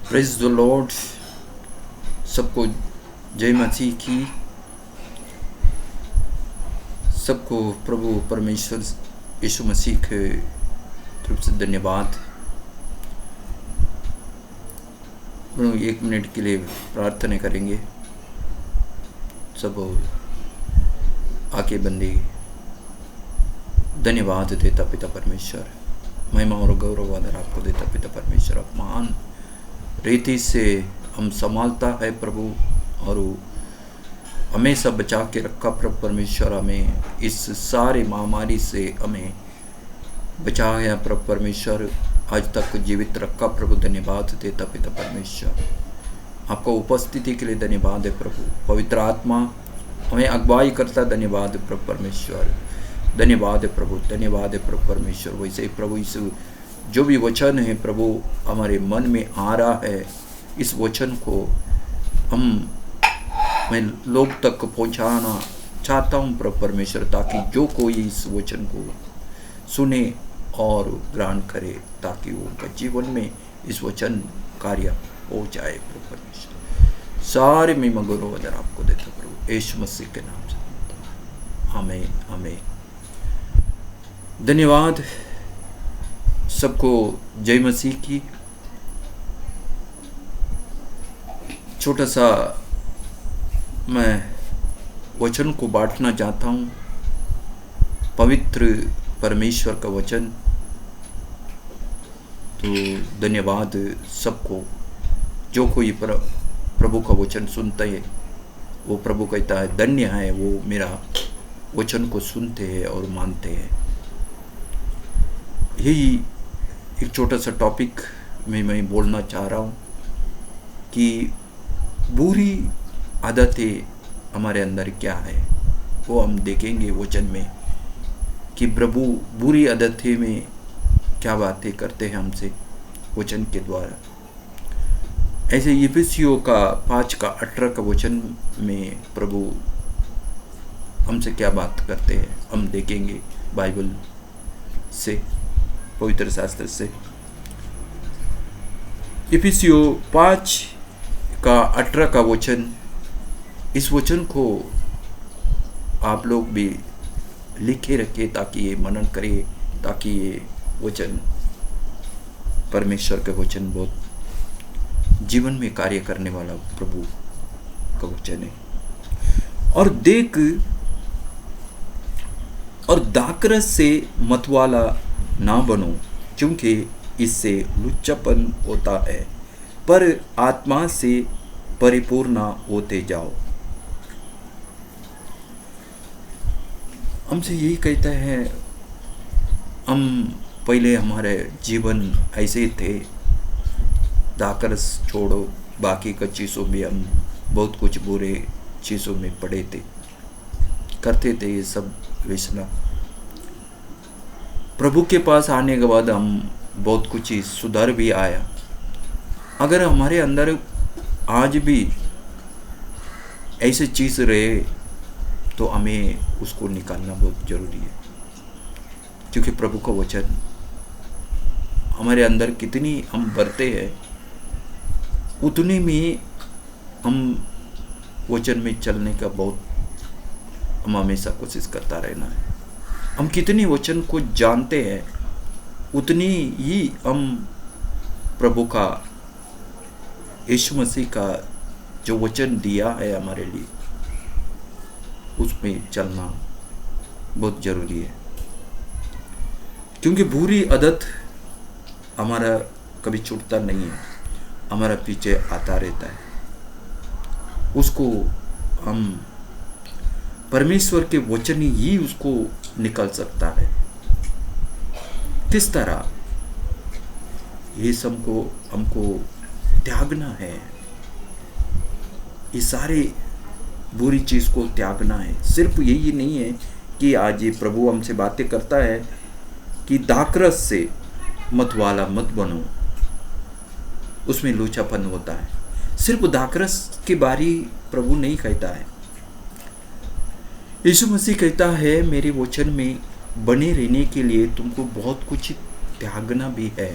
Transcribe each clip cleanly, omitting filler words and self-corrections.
Praise the Lord. सबको जय मसीह की। सबको प्रभु परमेश्वर यीशु मसीह के तरफ से धन्यवाद। हम 1 मिनट के लिए प्रार्थना करेंगे। सब आके बंदी धन्यवाद देता पिता परमेश्वर, महिमा और गौरव आदर आपको देता पिता परमेश्वर। अपमान रीति से हम संभालता है प्रभु, और हमेशा बचा के रखा प्रभु परमेश्वर। हमें इस सारे महामारी से हमें बचाया प्रभु परमेश्वर। आज तक जीवित रखा प्रभु, धन्यवाद देता पिता परमेश्वर। आपको उपस्थिति के लिए धन्यवाद है प्रभु। पवित्र आत्मा हमें अगुवाई करता, धन्यवाद प्रभु परमेश्वर। धन्यवाद है प्रभु, धन्यवाद है प्रभु परमेश्वर। वैसे ही प्रभु इस जो भी वचन है प्रभु हमारे मन में आ रहा है, इस वचन को मैं लोग तक पहुंचाना चाहता हूं प्रभु परमेश्वर, ताकि जो कोई इस वचन को सुने और ग्रहण करे, ताकि वो उनका जीवन में इस वचन कार्य हो जाए प्रभु परमेश्वर। सारे महिमा गौरव आदर आपको देता प्रभु, यीशु मसीह के नाम से आमीन आमीन। धन्यवाद। सबको जय मसीह की। छोटा सा मैं वचन को बांटना चाहता हूँ। पवित्र परमेश्वर का वचन। तो धन्यवाद सबको जो कोई प्रभु का वचन सुनते हैं। वो प्रभु कहता है धन्य है वो मेरा वचन को सुनते हैं और मानते हैं। यही एक छोटा सा टॉपिक में मैं बोलना चाह रहा हूँ कि बुरी आदतें हमारे अंदर क्या है, वो हम देखेंगे वचन में कि प्रभु बुरी आदतें में क्या बातें करते हैं हमसे वचन के द्वारा। ऐसे इफिसियों का 5:18 का वचन में प्रभु हमसे क्या बात करते हैं हम देखेंगे बाइबल से, पवित्र शास्त्र से। इफिसियों 5:18 का वचन, इस वचन को आप लोग भी लिखे रखें ताकि ये मनन करें, ताकि ये वचन परमेश्वर का वचन बहुत जीवन में कार्य करने वाला प्रभु का वचन है। और देख और दाखरस से मतवाला ना बनो, क्योंकि इससे लुच्चापन होता है, पर आत्मा से परिपूर्ण होते जाओ। हमसे यही कहता है, हम पहले हमारे जीवन ऐसे थे, दाखरस छोड़ो, बाकी का चीज़ों में हम बहुत कुछ बुरे चीज़ों में पड़े थे, करते थे ये सब व्यसना। प्रभु के पास आने के बाद हम बहुत कुछ ही सुधार भी आया। अगर हमारे अंदर आज भी ऐसे चीज़ रहे तो हमें उसको निकालना बहुत ज़रूरी है, क्योंकि प्रभु का वचन हमारे अंदर कितनी हम भरते हैं उतनी में हम वचन में चलने का बहुत हम हमेशा कोशिश करता रहना है। हम कितनी वचन को जानते हैं उतनी ही हम प्रभु का, यीशु मसीह का जो वचन दिया है हमारे लिए, उसमें चलना बहुत ज़रूरी है। क्योंकि बुरी आदत हमारा कभी छूटता नहीं है, हमारा पीछे आता रहता है। उसको हम परमेश्वर के वचन ही उसको निकल सकता है। किस तरह ये सबको हमको त्यागना है, ये सारे बुरी चीज़ को त्यागना है। सिर्फ यही नहीं है कि आज ये प्रभु हमसे बातें करता है कि दाखरस से मतवाला मत बनो, उसमें लूचापन होता है। सिर्फ दाखरस के बारे प्रभु नहीं कहता है। यीशु मसीह कहता है मेरे वचन में बने रहने के लिए तुमको बहुत कुछ त्यागना भी है,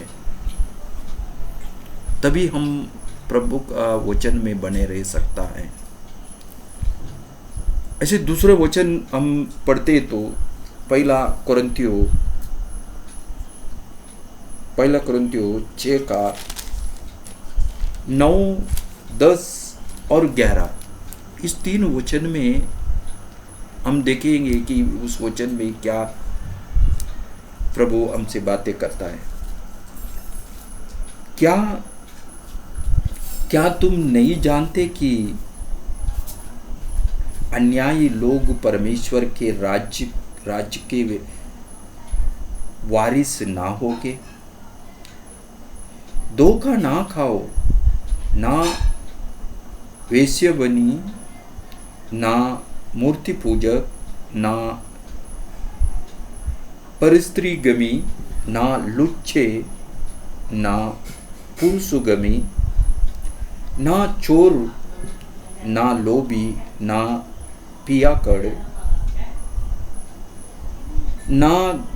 तभी हम प्रभु का वचन में बने रह सकता है। ऐसे दूसरे वचन हम पढ़ते तो पहला कुरिन्थियों 6 का 9, 10 और 11, इस 3 वचन में हम देखेंगे कि उस वचन में क्या प्रभु हमसे बातें करता है। क्या तुम नहीं जानते कि अन्यायी लोग परमेश्वर के राज्य के वारिस ना होगे? धोखा ना खाओ, ना वेश्यबनी, ना मूर्ति पूजक, ना परस्त्रीगमी, ना लुच्चे, ना पुरुषगमी, ना चोर, ना लोभी, ना पियाकड़, ना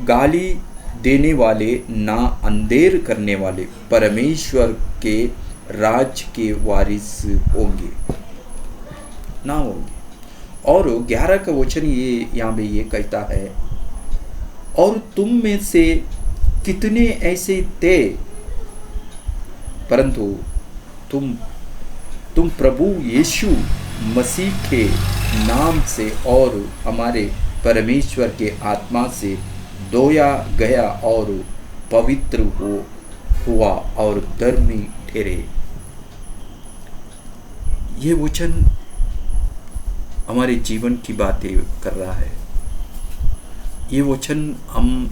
गाली देने वाले, ना अंधेर करने वाले परमेश्वर के राज के वारिस होंगे, ना होंगे। और 11 का वचन ये यहाँ पे ये कहता है, और तुम में से कितने ऐसे थे, परंतु तुम प्रभु यीशु मसीह के नाम से और हमारे परमेश्वर के आत्मा से धोया गया और पवित्र हुआ और धर्मी ठहरे। ये वचन हमारे जीवन की बातें कर रहा है। ये वचन हम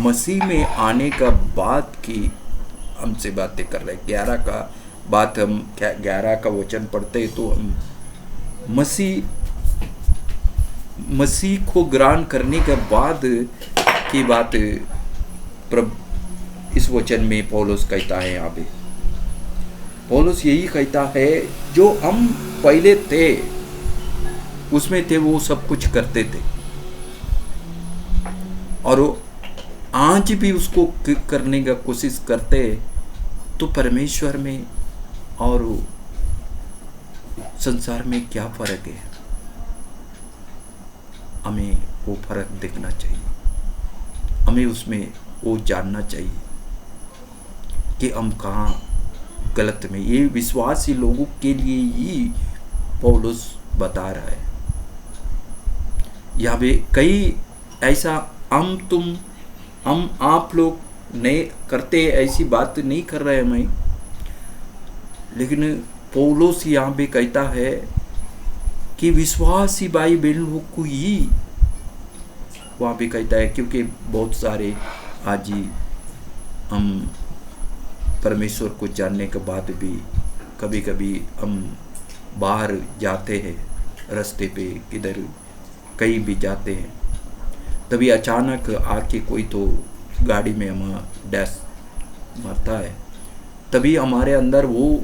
मसीह में आने का बाद की हमसे बातें कर रहे हैं। 11 का बात हम 11 का वचन पढ़ते तो हम मसीह को ग्रहण करने के बाद की बात इस वचन में पौलुस कहता है। यहाँ पे पौलुस यही कहता है, जो हम पहले थे उसमें थे वो सब कुछ करते थे, और आज भी उसको करने का कोशिश करते, तो परमेश्वर में और संसार में क्या फर्क है? हमें वो फर्क देखना चाहिए, हमें उसमें वो जानना चाहिए कि हम कहाँ गलत में। ये विश्वासी लोगों के लिए ही पौलुस बता रहा है। यहाँ पे कई ऐसा हम आप लोग नहीं करते, ऐसी बात नहीं कर रहे हैं मैं, लेकिन पौलुस यहाँ पे कहता है कि विश्वासी भाई बहनों को ही वहाँ पे कहता है, क्योंकि बहुत सारे आज ही हम परमेश्वर को जानने के बाद भी कभी कभी हम बाहर जाते हैं, रास्ते पे किधर कहीं भी जाते हैं, तभी अचानक आके कोई तो गाड़ी में हम डैश मारता है, तभी हमारे अंदर वो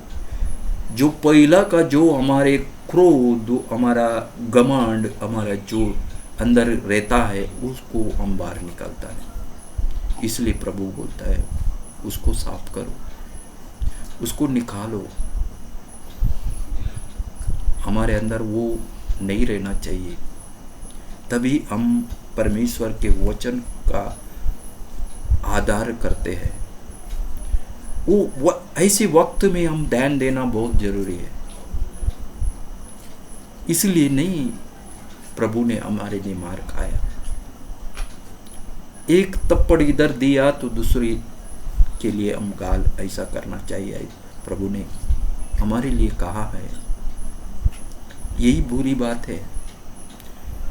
जो पहला का जो हमारे क्रोध, हमारा घमंड, हमारा जो अंदर रहता है उसको हम बाहर निकालता है। इसलिए प्रभु बोलता है उसको साफ करो, उसको निकालो। हमारे अंदर वो नहीं रहना चाहिए, तभी हम परमेश्वर के वचन का आधार करते हैं। वो ऐसे वक्त में हम ध्यान देना बहुत जरूरी है। इसलिए नहीं प्रभु ने हमारे लिए मार खाया, एक थप्पड़ इधर दिया तो दूसरी के लिए हम गाल ऐसा करना चाहिए। प्रभु ने हमारे लिए कहा है, यही बुरी बात है।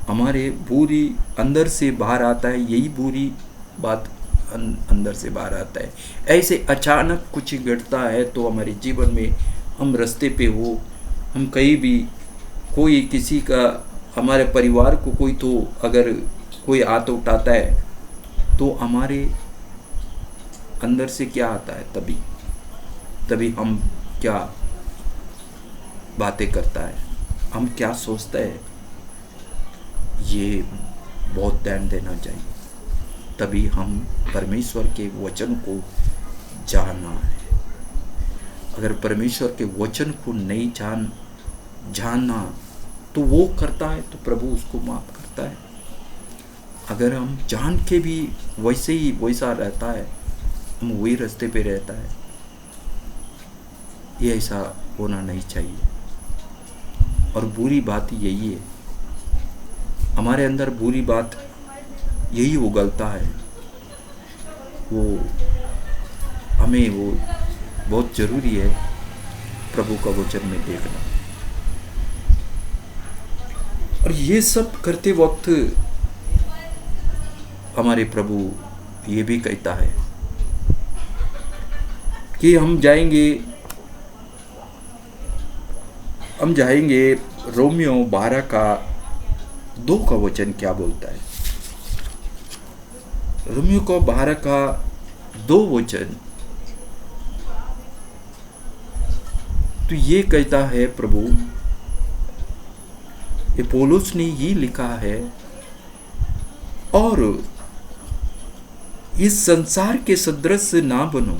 हमारे बुरी अंदर से बाहर आता है, यही बुरी बात अंदर से बाहर आता है। ऐसे अचानक कुछ घटता है तो हमारे जीवन में हम रास्ते पे हो, हम कहीं भी कोई किसी का, हमारे परिवार को कोई तो अगर कोई हाथ उठाता है तो हमारे अंदर से क्या आता है, तभी हम क्या बातें करता है, हम क्या सोचते हैं, ये बहुत ध्यान देना चाहिए। तभी हम परमेश्वर के वचन को जानना है। अगर परमेश्वर के वचन को नहीं जानना तो वो करता है तो प्रभु उसको माफ करता है। अगर हम जान के भी वैसा रहता है, हम वही रास्ते पे रहता है, ये ऐसा होना नहीं चाहिए। और बुरी बात यही है, हमारे अंदर बुरी बात यही उगलता है। हमें वो बहुत जरूरी है प्रभु का वचन में देखना। और ये सब करते वक्त हमारे प्रभु ये भी कहता है कि हम जाएंगे रोमियो 12 का 2 का वचन क्या बोलता है। रोमियो को 12 का 2 वचन तो ये कहता है प्रभु, ये पौलुस ने ये लिखा है, और इस संसार के सदृश ना बनो,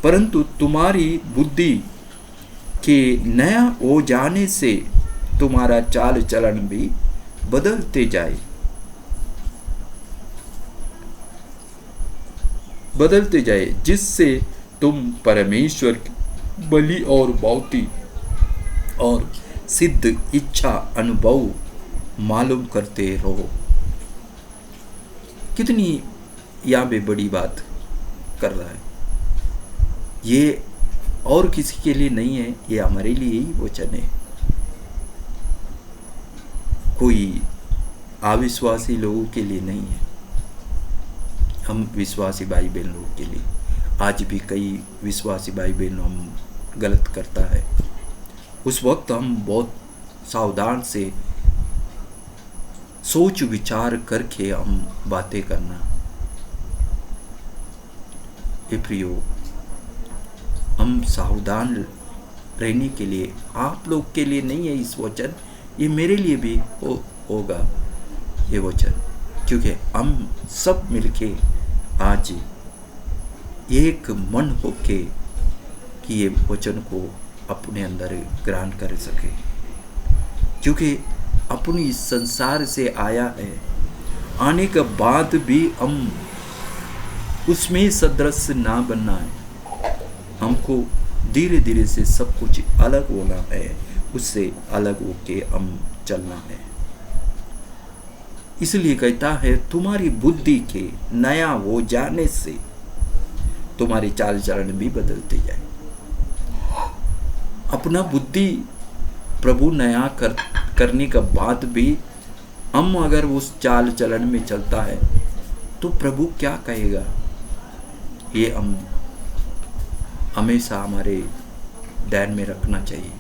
परंतु तुम्हारी बुद्धि के नया हो जाने से तुम्हारा चाल चलन भी बदलते जाए, जिससे तुम परमेश्वर की बलि और बहुती और सिद्ध इच्छा अनुभव मालूम करते रहो। कितनी यहाँ पे बड़ी बात कर रहा है। ये और किसी के लिए नहीं है, ये हमारे लिए ही वचन है। कोई अविश्वासी लोगों के लिए नहीं है, हम विश्वासी भाई बहन लोगों के लिए। आज भी कई विश्वासी भाई बहन हम गलत करता है, उस वक्त हम बहुत सावधान से सोच विचार करके हम बातें करना। हे प्रियो, हम सावधान रहने के लिए, आप लोग के लिए नहीं है इस वचन, ये मेरे लिए भी होगा ये वचन, क्योंकि हम सब मिलके आज एक मन होके कि ये वचन को अपने अंदर ग्रहण कर सके। क्योंकि अपनी इस संसार से आया है, आने के बाद भी हम उसमें सदृश ना बनना है। हमको धीरे धीरे से सब कुछ अलग होना है, उससे अलग होके हम चलना है। इसलिए कहता है तुम्हारी बुद्धि के नया हो जाने से तुम्हारी चाल चलन भी बदलते जाए। अपना बुद्धि प्रभु नया करने के बाद भी हम अगर उस चाल चलन में चलता है तो प्रभु क्या कहेगा, ये हम हमेशा हमारे ध्यान में रखना चाहिए।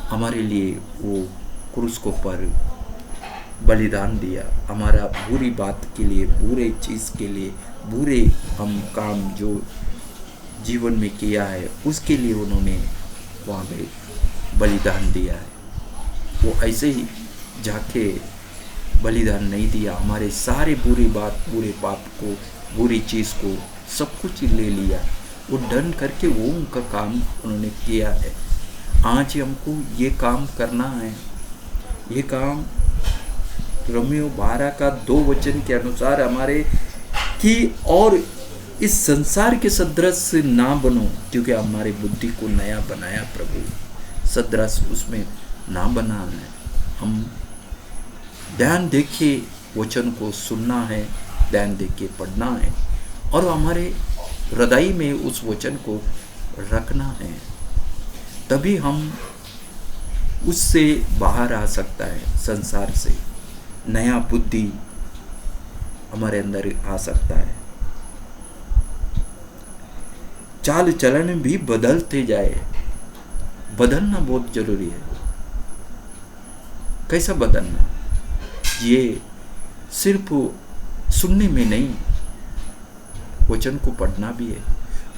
हमारे लिए वो क्रूस को पर बलिदान दिया, हमारा बुरी बात के लिए, बुरे चीज़ के लिए, बुरे हम काम जो जीवन में किया है उसके लिए उन्होंने वहाँ पे बलिदान दिया है। वो ऐसे ही जाके बलिदान नहीं दिया, हमारे सारे बुरी बात, बुरे पाप को, बुरी चीज़ को सब कुछ ले लिया। वो डन करके वो उनका काम उन्होंने किया है। आज हमको ये काम करना है। ये काम रोमियो 12 का 2 वचन के अनुसार हमारे कि और इस संसार के सदृश ना बनो, क्योंकि हमारी बुद्धि को नया बनाया प्रभु, सदृश उसमें ना बनाना है। हम ध्यान देके वचन को सुनना है, ध्यान देके पढ़ना है और हमारे हृदय में उस वचन को रखना है, तभी हम उससे बाहर आ सकता है। संसार से नया बुद्धि हमारे अंदर आ सकता है। चाल चलन भी बदलते जाए। बदलना बहुत जरूरी है। कैसा बदलना? ये सिर्फ सुनने में नहीं, वचन को पढ़ना भी है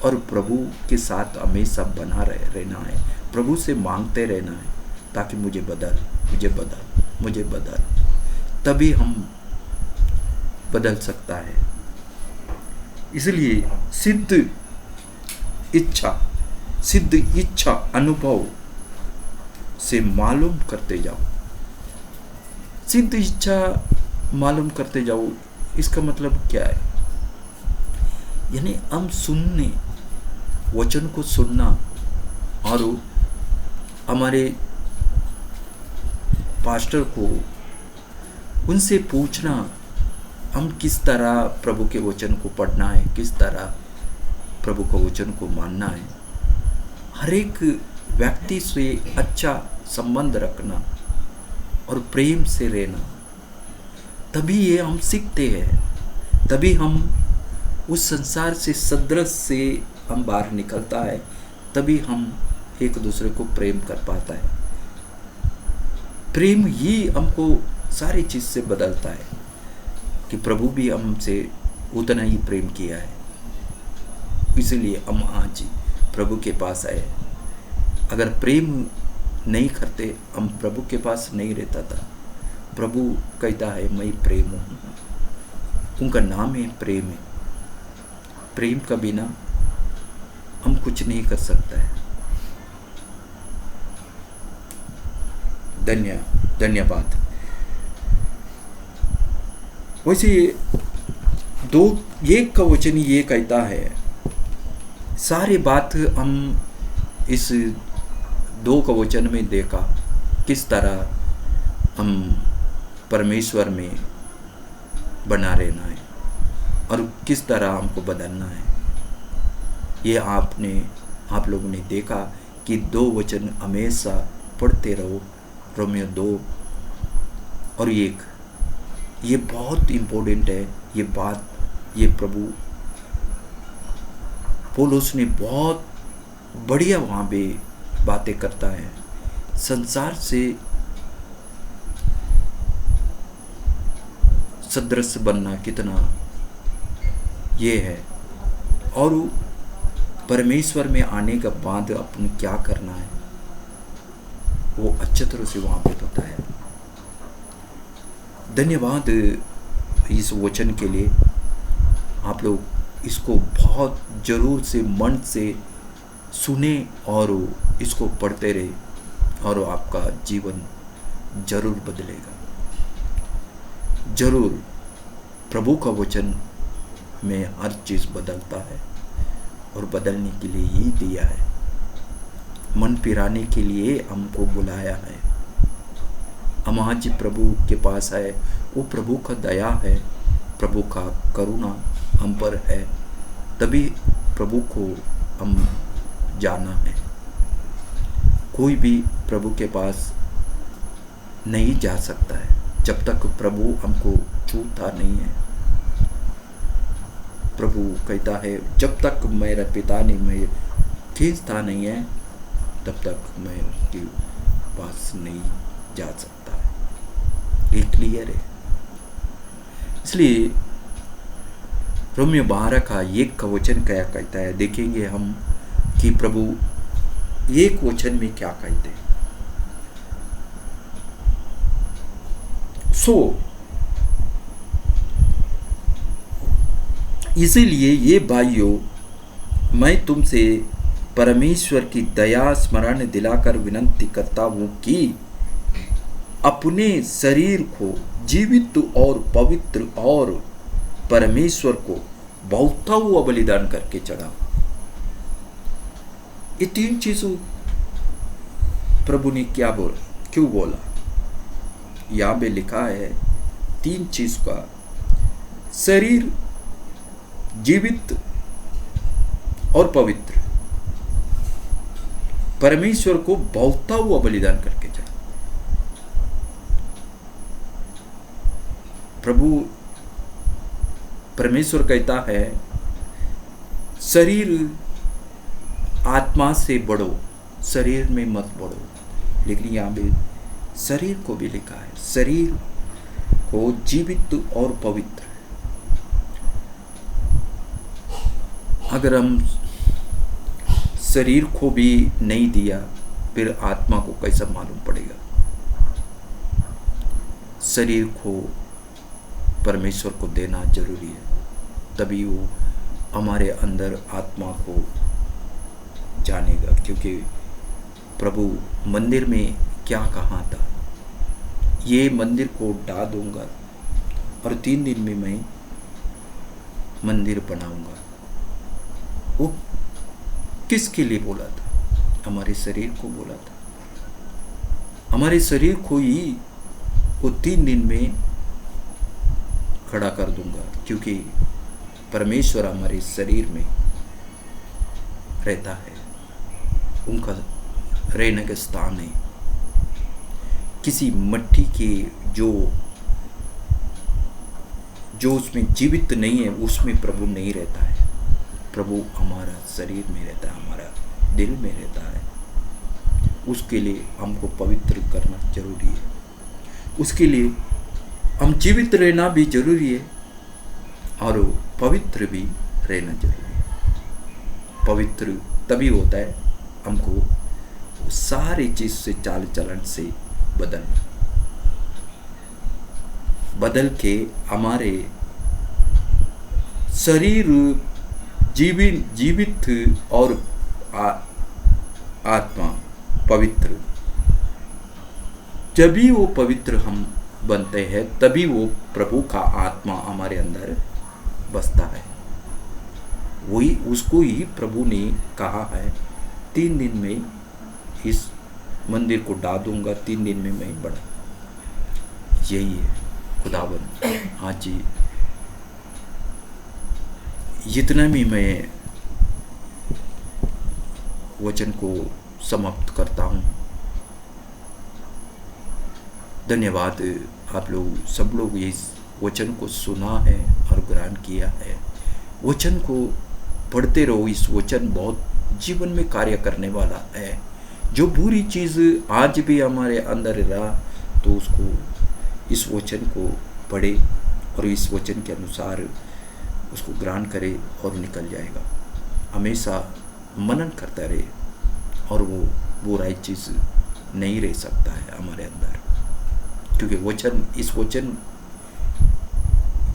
और प्रभु के साथ हमेशा बना रहना है। प्रभु से मांगते रहना है ताकि मुझे बदल, मुझे बदल, मुझे बदल, तभी हम बदल सकता है। इसलिए सिद्ध इच्छा, सिद्ध इच्छा अनुभव से मालूम करते जाओ। सिद्ध इच्छा मालूम करते जाओ, इसका मतलब क्या है? यानी हम सुनने, वचन को सुनना और हमारे पास्टर को उनसे पूछना हम किस तरह प्रभु के वचन को पढ़ना है, किस तरह प्रभु के वचन को मानना है। हर एक व्यक्ति से अच्छा संबंध रखना और प्रेम से रहना, तभी ये हम सीखते हैं, तभी हम उस संसार से सदृश से हम बाहर निकलता है, तभी हम एक दूसरे को प्रेम कर पाता है। प्रेम ही हमको सारी चीज से बदलता है कि प्रभु भी हमसे उतना ही प्रेम किया है, इसलिए हम आज प्रभु के पास आए। अगर प्रेम नहीं करते हम प्रभु के पास नहीं रहता था। प्रभु कहता है मैं प्रेम हूँ, उनका नाम है प्रेम है। प्रेम का बिना हम कुछ नहीं कर सकता है। धन्यवाद। वैसे एक का वचन ये कहता है, सारी बात हम इस 2 का वचन में देखा, किस तरह हम परमेश्वर में बना रहना है और किस तरह हमको बदलना है। ये आप लोगों ने देखा कि 2 वचन हमेशा पढ़ते रहो, रोमियो 2 और 1। ये बहुत इम्पोर्टेंट है ये बात। ये प्रभु पौलुस ने बहुत बढ़िया वहाँ पे बातें करता है। संसार से सदृश बनना कितना ये है, और परमेश्वर में आने के बाद अपन क्या करना है वो अच्छे तरह से वहाँ पे बताया। धन्यवाद इस वचन के लिए। आप लोग इसको बहुत जरूर से मन से सुने और इसको पढ़ते रहे और आपका जीवन जरूर बदलेगा। जरूर प्रभु का वचन में हर चीज़ बदलता है और बदलने के लिए ही दिया है, मन फिराने के लिए हमको बुलाया है। हम आज प्रभु के पास है, वो प्रभु का दया है, प्रभु का करुणा हम पर है, तभी प्रभु को हम जाना है। कोई भी प्रभु के पास नहीं जा सकता है जब तक प्रभु हमको छूता नहीं है। प्रभु कहता है जब तक मेरा पिता ने मेरे खींचता नहीं है तब तक मैं उसके पास नहीं जा सकता है। ये क्लियर है। इसलिए रोमियो 12 का 1 का वचन क्या कहता है, देखेंगे हम कि प्रभु 1 वचन में क्या कहते हैं। इसीलिए ये भाइयों, मैं तुमसे परमेश्वर की दया स्मरण दिलाकर विनती करता हूँ कि अपने शरीर को जीवित और पवित्र और परमेश्वर को भावता हुआ बलिदान करके चढ़ाओ। ये 3 चीजों प्रभु ने क्या बोला, क्यों बोला? यहाँ पे लिखा है 3 चीज का, शरीर जीवित और पवित्र, परमेश्वर को भावता हुआ बलिदान करके चढ़ा। प्रभु परमेश्वर कहता है शरीर आत्मा से बढ़ो, शरीर में मत बढ़ो, लेकिन यहाँ पे शरीर को भी लिखा है, शरीर को जीवित और पवित्र। अगर हम शरीर को भी नहीं दिया फिर आत्मा को कैसा मालूम पड़ेगा? शरीर को परमेश्वर को देना जरूरी है, तभी वो हमारे अंदर आत्मा को जानेगा, क्योंकि प्रभु मंदिर में क्या कहा था, ये मंदिर को ढा दूंगा और 3 दिन में मैं मंदिर बनाऊंगा। वो किसके लिए बोला था? हमारे शरीर को बोला था। हमारे शरीर को ही वो 3 दिन में खड़ा कर दूंगा, क्योंकि परमेश्वर हमारे शरीर में रहता है, उनका रहने का स्थान है। किसी मिट्टी के जो उसमें जीवित नहीं है, उसमें प्रभु नहीं रहता है। प्रभु हमारा शरीर में रहता है, हमारा दिल में रहता है। उसके लिए हमको पवित्र करना जरूरी है, उसके लिए हम जीवित रहना भी जरूरी है और पवित्र भी रहना जरूरी है। पवित्र तभी होता है हमको सारी चीज से, चाल चलन से बदल के हमारे शरीर जीवित और आत्मा पवित्र। जब भी वो पवित्र हम बनते हैं, तभी वो प्रभु का आत्मा हमारे अंदर बसता है। वही उसको ही प्रभु ने कहा है, 3 दिन में इस मंदिर को ढा दूंगा, 3 दिन में मैं बड़ा। यही है खुदाबंद। आज जितना भी मैं वचन को समाप्त करता हूँ। धन्यवाद, आप लोग सब लोग इस वचन को सुना है और ग्रहण किया है। वचन को पढ़ते रहो। इस वचन बहुत जीवन में कार्य करने वाला है। जो बुरी चीज़ आज भी हमारे अंदर रहा, तो उसको इस वचन को पढ़े और इस वचन के अनुसार उसको ग्रहण करे और निकल जाएगा। हमेशा मनन करता रहे और वो बुराई चीज़ नहीं रह सकता है हमारे अंदर, क्योंकि वचन, इस वचन,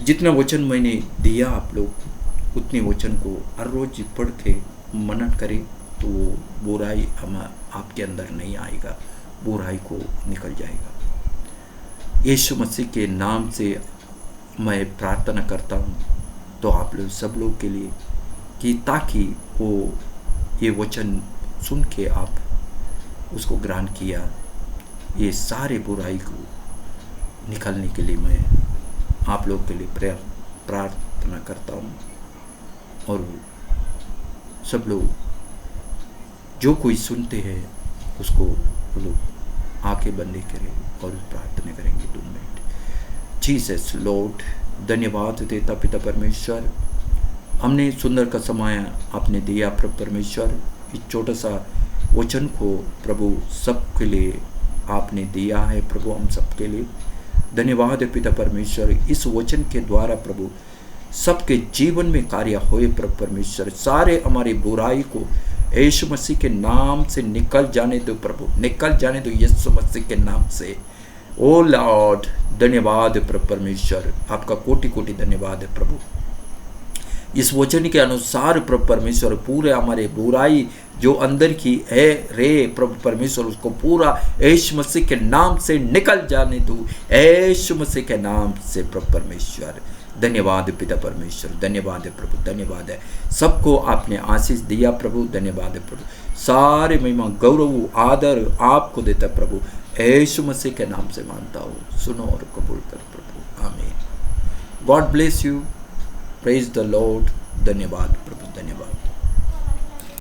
जितना वचन मैंने दिया आप लोग, उतने वचन को हर रोज पढ़ के मनन करें, तो वो बुराई आपके अंदर नहीं आएगा, बुराई को निकल जाएगा। यीशु मसीह के नाम से मैं प्रार्थना करता हूँ तो आप लोग सब लोग के लिए, कि ताकि वो ये वचन सुन के आप उसको ग्रहण किया, ये सारे बुराई को निकलने के लिए मैं आप लोग के लिए प्रार्थना करता हूँ। और सब लोग जो कोई सुनते हैं उसको वो लोग आंखें बंद करें और प्रार्थना करेंगे 2 मिनट। जीसस लॉर्ड, धन्यवाद देता पिता परमेश्वर, हमने सुंदर का समय आपने दिया प्रभु परमेश्वर। इस छोटा सा वचन को प्रभु सबके लिए आपने दिया है प्रभु, हम सबके लिए धन्यवाद है पिता परमेश्वर। इस वचन के द्वारा प्रभु सबके जीवन में कार्य होए प्रभु परमेश्वर। सारे हमारी बुराई को यीशु मसीह के नाम से निकल जाने दो प्रभु, निकल जाने दो यीशु मसीह के नाम से। ओ लॉर्ड, धन्यवाद प्रभु परमेश्वर, आपका कोटि कोटि धन्यवाद है प्रभु। इस वचन के अनुसार प्रभु परमेश्वर पूरे हमारे बुराई जो अंदर की है रे प्रभु परमेश्वर, उसको पूरा यीशु मसीह के नाम से निकल जाने दो, यीशु मसीह के नाम से प्रभु परमेश्वर। धन्यवाद पिता परमेश्वर, धन्यवाद है प्रभु, धन्यवाद है। सबको आपने आशीष दिया प्रभु, धन्यवाद है प्रभु। सारे महिमा गौरव आदर आपको देता प्रभु, यीशु मसीह के नाम से मानता हूँ, सुनो और कबूल कर प्रभु, आमीन। God bless you, praise the Lord. धन्यवाद प्रभु, धन्यवाद।